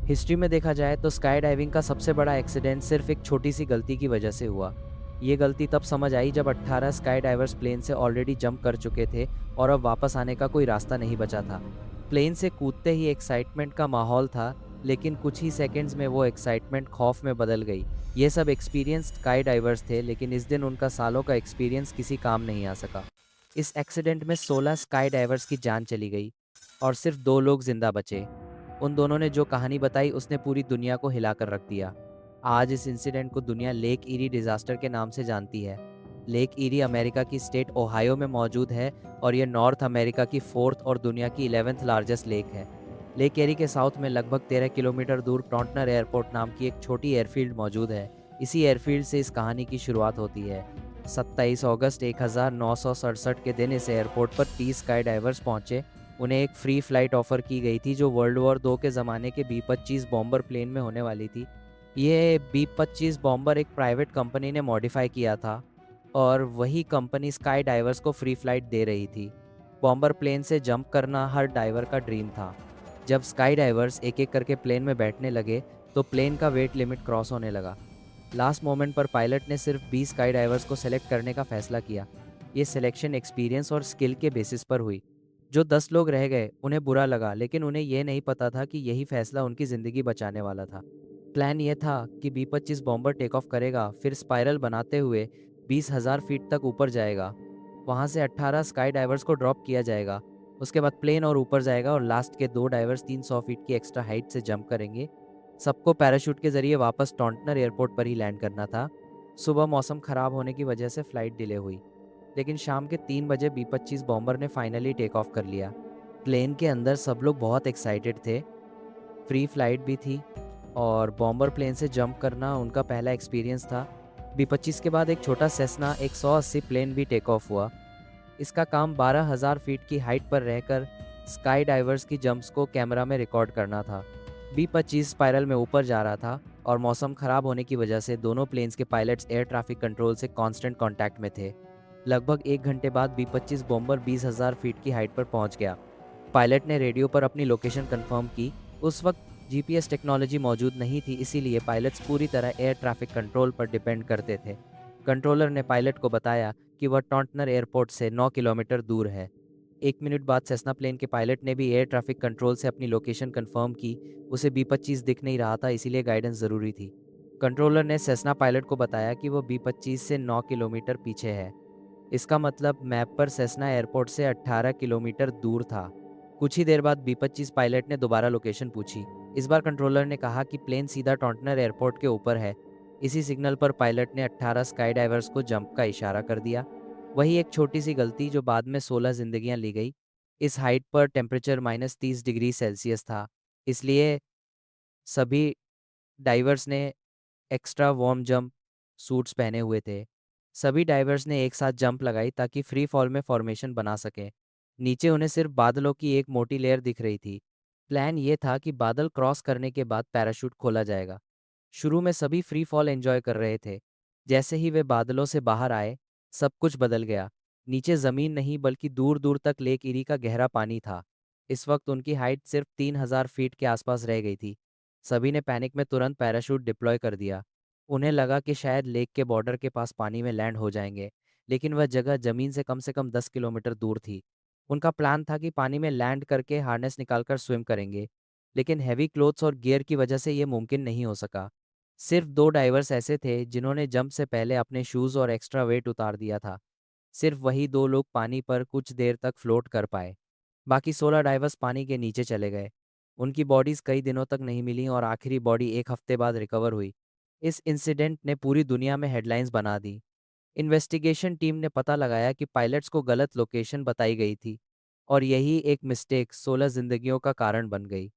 History में देखा जाए तो स्काई डाइविंग का सबसे बड़ा एक्सीडेंट सिर्फ एक छोटी सी गलती की वजह से हुआ। ये गलती तब समझ आई जब 18 स्काई डाइवर्स प्लेन से ऑलरेडी जंप कर चुके थे और अब वापस आने का कोई रास्ता नहीं बचा था। प्लेन से कूदते ही एक्साइटमेंट का माहौल था, लेकिन कुछ ही सेकंड्स में वो एक्साइटमेंट खौफ में बदल गई। ये सब एक्सपीरियंस्ड स्काई डाइवर्स थे, लेकिन इस दिन उनका सालों का एक्सपीरियंस किसी काम नहीं आ सका। इस एक्सीडेंट में 16 स्काई डाइवर्स की जान चली गई और सिर्फ 2 लोग जिंदा बचे। उन दोनों ने जो कहानी बताई उसने पूरी दुनिया को हिलाकर रख दिया। आज इस इंसिडेंट को दुनिया लेक ईरी डिजास्टर के नाम से जानती है। लेक ईरी अमेरिका की स्टेट ओहायो में मौजूद है और यह नॉर्थ अमेरिका की फोर्थ और दुनिया की 11th लार्जेस्ट लेक है। लेक एरी के साउथ में लगभग 13 किलोमीटर दूर टॉन्टनर एयरपोर्ट नाम की एक छोटी एयरफील्ड मौजूद है। इसी एयरफील्ड से इस कहानी की शुरुआत होती है। 27 अगस्त 1967 के दिन इस एयरपोर्ट पर 30 स्काई डाइवर्स पहुंचे। उन्हें एक फ्री फ्लाइट ऑफर की गई थी जो वर्ल्ड वॉर 2 के ज़माने के बी-25 बॉम्बर प्लेन में होने वाली थी। ये बी-25 बॉम्बर एक प्राइवेट कंपनी ने मॉडिफाई किया था और वही कंपनी स्काई डाइवर्स को फ्री फ्लाइट दे रही थी। बॉम्बर प्लेन से जंप करना हर डाइवर का ड्रीम था। जब स्काई डाइवर्स एक एक करके प्लेन में बैठने लगे तो प्लेन का वेट लिमिट क्रॉस होने लगा। लास्ट मोमेंट पर पायलट ने सिर्फ 20 स्काई डाइवर्स को सेलेक्ट करने का फैसला किया। ये सिलेक्शन एक्सपीरियंस और स्किल के बेसिस पर हुई। जो 10 लोग रह गए उन्हें बुरा लगा, लेकिन उन्हें यह नहीं पता था कि यही फैसला उनकी ज़िंदगी बचाने वाला था। प्लान ये था कि बी-25 बॉम्बर टेक ऑफ करेगा, फिर स्पाइरल बनाते हुए 20,000 फीट तक ऊपर जाएगा। वहाँ से 18 स्काई डाइवर्स को ड्रॉप किया जाएगा। उसके बाद प्लेन और ऊपर जाएगा और लास्ट के 2 डाइवर्स 300 फीट की एक्स्ट्रा हाइट से जंप करेंगे। सबको पैराशूट के ज़रिए वापस टॉन्टनर एयरपोर्ट पर ही लैंड करना था। सुबह मौसम ख़राब होने की वजह से फ़्लाइट डिले हुई, लेकिन शाम के 3 बजे बी-25 बॉम्बर ने फाइनली टेक ऑफ कर लिया। प्लेन के अंदर सब लोग बहुत एक्साइटेड थे। फ्री फ्लाइट भी थी और बॉम्बर प्लेन से जंप करना उनका पहला एक्सपीरियंस था। बी-25 के बाद एक छोटा सेस्ना 180 प्लेन भी टेक ऑफ हुआ। इसका काम 12,000 फीट की हाइट पर रहकर स्काई डाइवर्स की जंप्स को कैमरा में रिकॉर्ड करना था। बी-25 स्पाइरल में ऊपर जा रहा था और मौसम खराब होने की वजह से दोनों प्लेन्स के पायलट्स एयर ट्रैफिक कंट्रोल से कांस्टेंट कांटेक्ट में थे। लगभग 1 घंटे बाद बी-25 बॉम्बर 20,000 फीट की हाइट पर पहुंच गया। पायलट ने रेडियो पर अपनी लोकेशन कंफर्म की। उस वक्त जीपीएस टेक्नोलॉजी मौजूद नहीं थी, इसीलिए पायलट्स पूरी तरह एयर ट्रैफिक कंट्रोल पर डिपेंड करते थे। कंट्रोलर ने पायलट को बताया कि वह टॉन्टनर एयरपोर्ट से 9 किलोमीटर दूर है। 1 मिनट बाद सेस्ना प्लेन के पायलट ने भी एयर ट्रैफिक कंट्रोल से अपनी लोकेशन कंफर्म की। उसे बी-25 दिख नहीं रहा था, इसीलिए गाइडेंस ज़रूरी थी। कंट्रोलर ने सेस्ना पायलट को बताया कि वो बी-25 से 9 किलोमीटर पीछे है। इसका मतलब मैप पर सेस्ना एयरपोर्ट से 18 किलोमीटर दूर था। कुछ ही देर बाद बी-25 पायलट ने दोबारा लोकेशन पूछी। इस बार कंट्रोलर ने कहा कि प्लेन सीधा टॉन्टनर एयरपोर्ट के ऊपर है। इसी सिग्नल पर पायलट ने 18 स्काई डाइवर्स को जंप का इशारा कर दिया। वही एक छोटी सी गलती जो बाद में 16 जिंदगियां ली गई। इस हाइट पर टेम्परेचर -30 डिग्री सेल्सियस था, इसलिए सभी डाइवर्स ने एक्स्ट्रा वार्म जंप सूट्स पहने हुए थे। सभी डाइवर्स ने एक साथ जंप लगाई ताकि फ्री फॉल में फॉर्मेशन बना सकें। नीचे उन्हें सिर्फ बादलों की एक मोटी लेयर दिख रही थी। प्लान ये था कि बादल क्रॉस करने के बाद पैराशूट खोला जाएगा। शुरू में सभी फ्री फॉल एंजॉय कर रहे थे। जैसे ही वे बादलों से बाहर आए, सब कुछ बदल गया। नीचे ज़मीन नहीं बल्कि दूर दूर तक लेक इरी का गहरा पानी था। इस वक्त उनकी हाइट सिर्फ 3,000 फीट के आसपास रह गई थी। सभी ने पैनिक में तुरंत पैराशूट डिप्लॉय कर दिया। उन्हें लगा कि शायद लेक के बॉर्डर के पास पानी में लैंड हो जाएंगे, लेकिन वह जगह ज़मीन से कम 10 किलोमीटर दूर थी। उनका प्लान था कि पानी में लैंड करके हार्नेस निकालकर स्विम करेंगे, लेकिन हैवी क्लोथ्स और गियर की वजह से ये मुमकिन नहीं हो सका। सिर्फ 2 डाइवर्स ऐसे थे जिन्होंने जंप से पहले अपने शूज़ और एक्स्ट्रा वेट उतार दिया था। सिर्फ वही 2 लोग पानी पर कुछ देर तक फ्लोट कर पाए। बाकी 16 डाइवर्स पानी के नीचे चले गए। उनकी बॉडीज़ कई दिनों तक नहीं मिली और आखिरी बॉडी 1 हफ्ते बाद रिकवर हुई। इस इंसिडेंट ने पूरी दुनिया में हेडलाइंस बना दी। इन्वेस्टिगेशन टीम ने पता लगाया कि पायलट्स को गलत लोकेशन बताई गई थी और यही एक मिस्टेक 16 जिंदगियों का कारण बन गई।